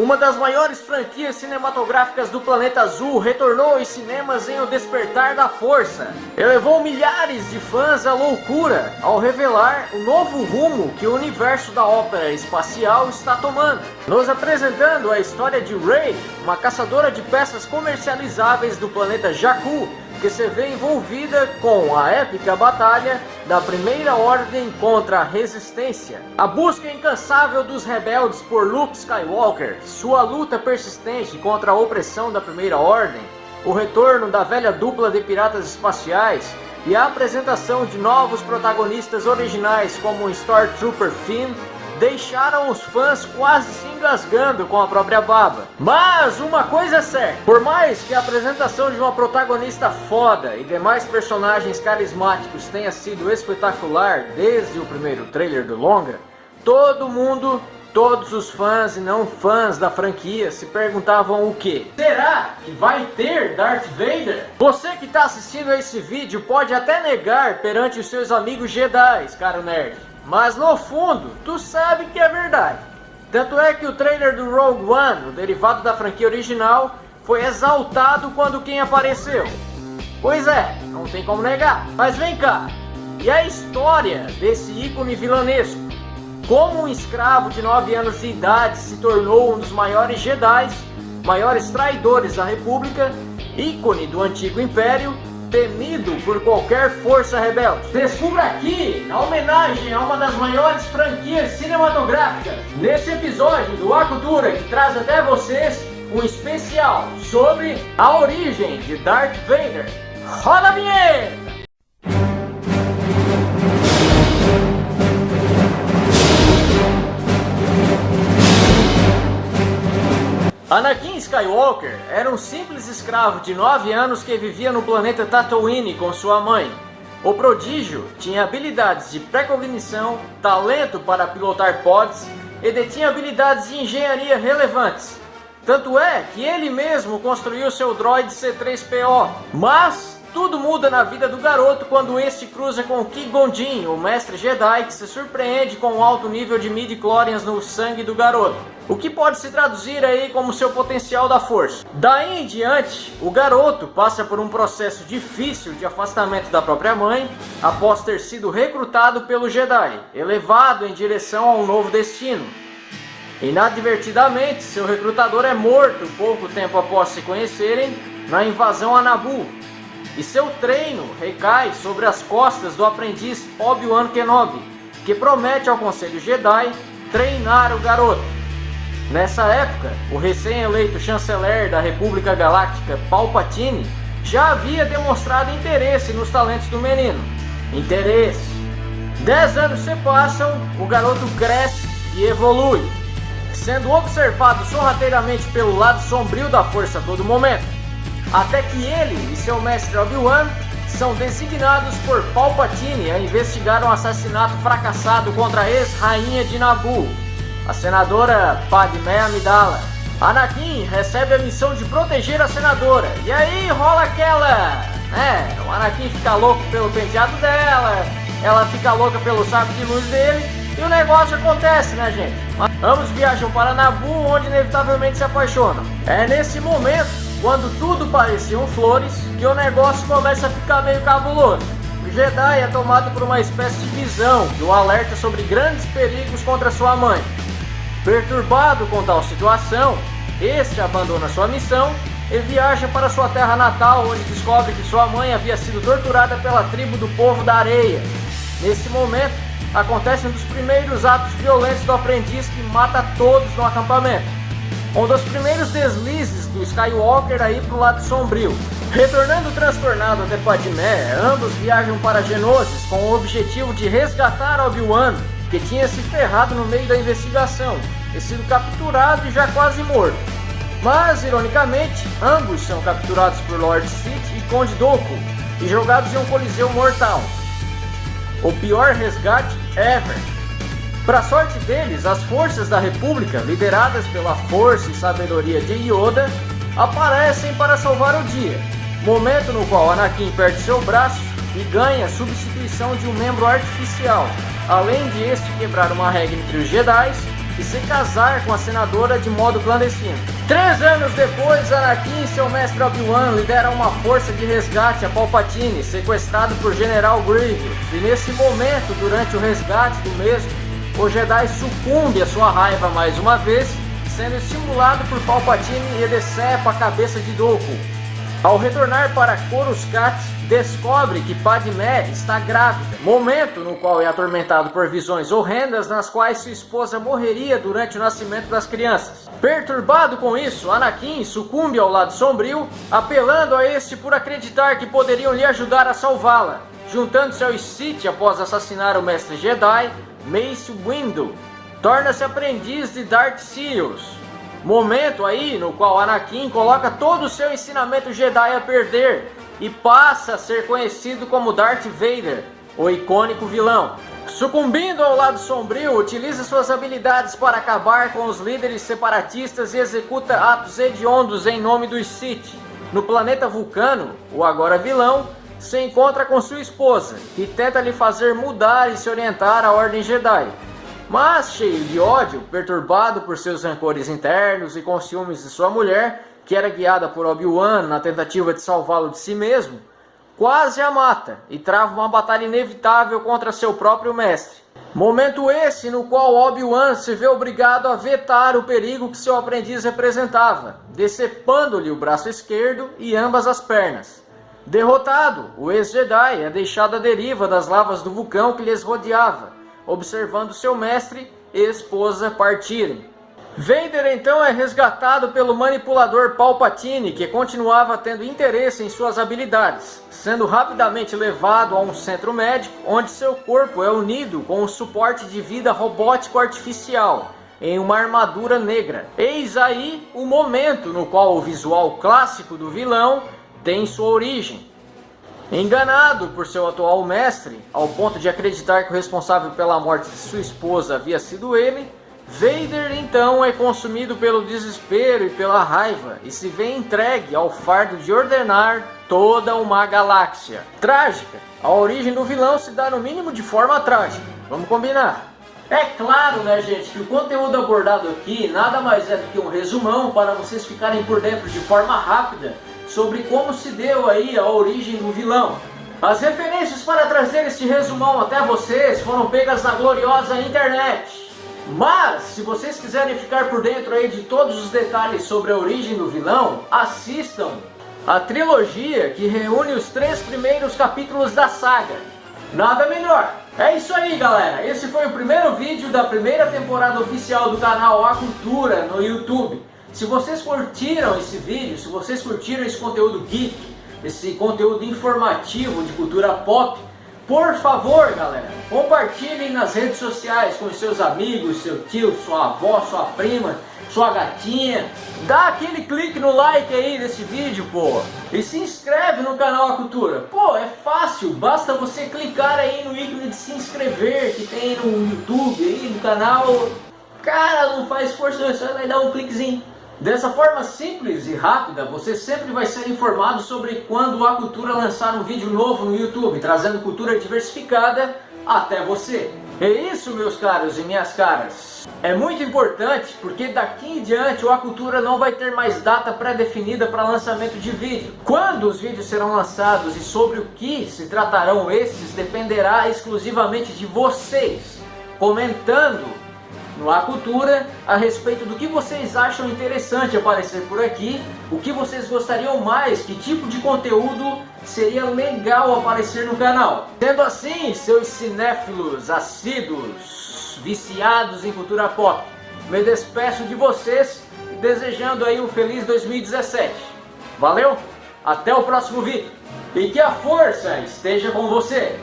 Uma das maiores franquias cinematográficas do planeta azul retornou aos cinemas em O Despertar da Força. Elevou milhares de fãs à loucura ao revelar o novo rumo que o universo da ópera espacial está tomando, nos apresentando a história de Rey, uma caçadora de peças comercializáveis do planeta Jakku, que se vê envolvida com a épica batalha da Primeira Ordem contra a Resistência. A busca incansável dos rebeldes por Luke Skywalker, sua luta persistente contra a opressão da Primeira Ordem, o retorno da velha dupla de piratas espaciais e a apresentação de novos protagonistas originais como o Stormtrooper Finn deixaram os fãs quase se engasgando com a própria baba. Mas uma coisa é certa, por mais que a apresentação de uma protagonista foda e demais personagens carismáticos tenha sido espetacular desde o primeiro trailer do longa, todo mundo, todos os fãs e não fãs da franquia se perguntavam o quê? Será que vai ter Darth Vader? Você que está assistindo a esse vídeo pode até negar perante os seus amigos Jedi, caro nerd, mas no fundo, tu sabe que é verdade. Tanto é que o trailer do Rogue One, o derivado da franquia original, foi exaltado quando quem apareceu. Pois é, não tem como negar. Mas vem cá, e a história desse ícone vilanesco? Como um escravo de 9 anos de idade se tornou um dos maiores Jedi, maiores traidores da República, ícone do antigo Império, temido por qualquer força rebelde. Descubra aqui, na homenagem a uma das maiores franquias cinematográficas, nesse episódio do A Cultura, que traz até vocês um especial sobre a origem de Darth Vader. Roda a vinheta! Anakin Skywalker era um simples escravo de 9 anos que vivia no planeta Tatooine com sua mãe. O prodígio tinha habilidades de precognição, talento para pilotar pods e detinha habilidades de engenharia relevantes. Tanto é que ele mesmo construiu seu droid C-3PO. Mas tudo muda na vida do garoto quando este cruza com Qui-Gon Jinn, o mestre Jedi, que se surpreende com o alto nível de midi-chlorians no sangue do garoto, o que pode se traduzir aí como seu potencial da força. Daí em diante, o garoto passa por um processo difícil de afastamento da própria mãe, após ter sido recrutado pelo Jedi, elevado em direção a um novo destino. Inadvertidamente, seu recrutador é morto pouco tempo após se conhecerem na invasão a Naboo, e seu treino recai sobre as costas do aprendiz Obi-Wan Kenobi, que promete ao Conselho Jedi treinar o garoto. Nessa época, o recém-eleito chanceler da República Galáctica, Palpatine, já havia demonstrado interesse nos talentos do menino. Interesse. 10 anos se passam, o garoto cresce e evolui, sendo observado sorrateiramente pelo lado sombrio da força a todo momento, até que ele e seu mestre Obi-Wan são designados por Palpatine a investigar um assassinato fracassado contra a ex-rainha de Naboo, a senadora Padmé Amidala. Anakin recebe a missão de proteger a senadora, e aí rola aquela... o Anakin fica louco pelo penteado dela, ela fica louca pelo sabre de luz dele, e o negócio acontece, né, gente? Ambos viajam para Naboo, onde inevitavelmente se apaixonam. É nesse momento, quando tudo pareciam flores, que o negócio começa a ficar meio cabuloso. O Jedi é tomado por uma espécie de visão que o alerta sobre grandes perigos contra sua mãe. Perturbado com tal situação, este abandona sua missão e viaja para sua terra natal, onde descobre que sua mãe havia sido torturada pela tribo do Povo da Areia. Nesse momento, acontece um dos primeiros atos violentos do aprendiz, que mata todos no acampamento. Um dos primeiros deslizes do Skywalker aí pro lado sombrio. Retornando transtornado até Padmé, ambos viajam para Geonosis com o objetivo de resgatar Obi-Wan, que tinha se ferrado no meio da investigação e sido capturado e já quase morto. Mas, ironicamente, ambos são capturados por Lord Sith e Conde Dooku e jogados em um coliseu mortal. O pior resgate ever. Para sorte deles, as forças da República, lideradas pela força e sabedoria de Yoda, aparecem para salvar o dia, momento no qual Anakin perde seu braço e ganha a substituição de um membro artificial, além de este quebrar uma regra entre os Jedi e se casar com a senadora de modo clandestino. 3 anos depois, Anakin e seu mestre Obi-Wan lideram uma força de resgate a Palpatine, sequestrado por General Grievous, e nesse momento, durante o resgate do mesmo, o Jedi sucumbe à sua raiva mais uma vez, sendo estimulado por Palpatine e decepa a cabeça de Dooku. Ao retornar para Coruscant, descobre que Padmé está grávida, momento no qual é atormentado por visões horrendas nas quais sua esposa morreria durante o nascimento das crianças. Perturbado com isso, Anakin sucumbe ao lado sombrio, apelando a este por acreditar que poderiam lhe ajudar a salvá-la, juntando-se aos Sith após assassinar o mestre Jedi, Mace Windu. Torna-se aprendiz de Darth Sidious. Momento aí no qual Anakin coloca todo o seu ensinamento Jedi a perder e passa a ser conhecido como Darth Vader, o icônico vilão. Sucumbindo ao lado sombrio, utiliza suas habilidades para acabar com os líderes separatistas e executa atos hediondos em nome dos Sith. No planeta Vulcano, o agora vilão se encontra com sua esposa, que tenta lhe fazer mudar e se orientar à Ordem Jedi. Mas, cheio de ódio, perturbado por seus rancores internos e com ciúmes de sua mulher, que era guiada por Obi-Wan na tentativa de salvá-lo de si mesmo, quase a mata e trava uma batalha inevitável contra seu próprio mestre. Momento esse no qual Obi-Wan se vê obrigado a vetar o perigo que seu aprendiz representava, decepando-lhe o braço esquerdo e ambas as pernas. Derrotado, o ex-Jedi é deixado à deriva das lavas do vulcão que lhes rodeava, observando seu mestre e esposa partirem. Vader então é resgatado pelo manipulador Palpatine, que continuava tendo interesse em suas habilidades, sendo rapidamente levado a um centro médico, onde seu corpo é unido com um suporte de vida robótico artificial, em uma armadura negra. Eis aí o momento no qual o visual clássico do vilão tem sua origem. Enganado por seu atual mestre, ao ponto de acreditar que o responsável pela morte de sua esposa havia sido ele, Vader então é consumido pelo desespero e pela raiva e se vê entregue ao fardo de ordenar toda uma galáxia. Trágica, a origem do vilão se dá no mínimo de forma trágica, vamos combinar. É claro, né, gente, que o conteúdo abordado aqui nada mais é do que um resumão para vocês ficarem por dentro de forma rápida sobre como se deu aí a origem do vilão. As referências para trazer este resumão até vocês foram pegas na gloriosa internet. Mas, se vocês quiserem ficar por dentro aí de todos os detalhes sobre a origem do vilão, assistam a trilogia que reúne os 3 primeiros capítulos da saga. Nada melhor. É isso aí, galera. Esse foi o primeiro vídeo da primeira temporada oficial do canal A Cultura no YouTube. Se vocês curtiram esse vídeo, se vocês curtiram esse conteúdo geek, esse conteúdo informativo de cultura pop, por favor, galera, compartilhem nas redes sociais com os seus amigos, seu tio, sua avó, sua prima, sua gatinha. Dá aquele clique no like aí desse vídeo, pô. E se inscreve no canal A Cultura. Pô, é fácil, basta você clicar aí no ícone de se inscrever que tem no YouTube aí, no canal. Cara, não faz força, só vai dar um cliquezinho. Dessa forma simples e rápida, você sempre vai ser informado sobre quando a Cultura lançar um vídeo novo no YouTube, trazendo cultura diversificada até você. É isso, meus caros e minhas caras. É muito importante porque daqui em diante o A Cultura não vai ter mais data pré-definida para lançamento de vídeo. Quando os vídeos serão lançados e sobre o que se tratarão esses dependerá exclusivamente de vocês, comentando no A Cultura a respeito do que vocês acham interessante aparecer por aqui, o que vocês gostariam mais, que tipo de conteúdo seria legal aparecer no canal. Sendo assim, seus cinéfilos assíduos, viciados em cultura pop, me despeço de vocês desejando aí um feliz 2017. Valeu, até o próximo vídeo e que a força esteja com você.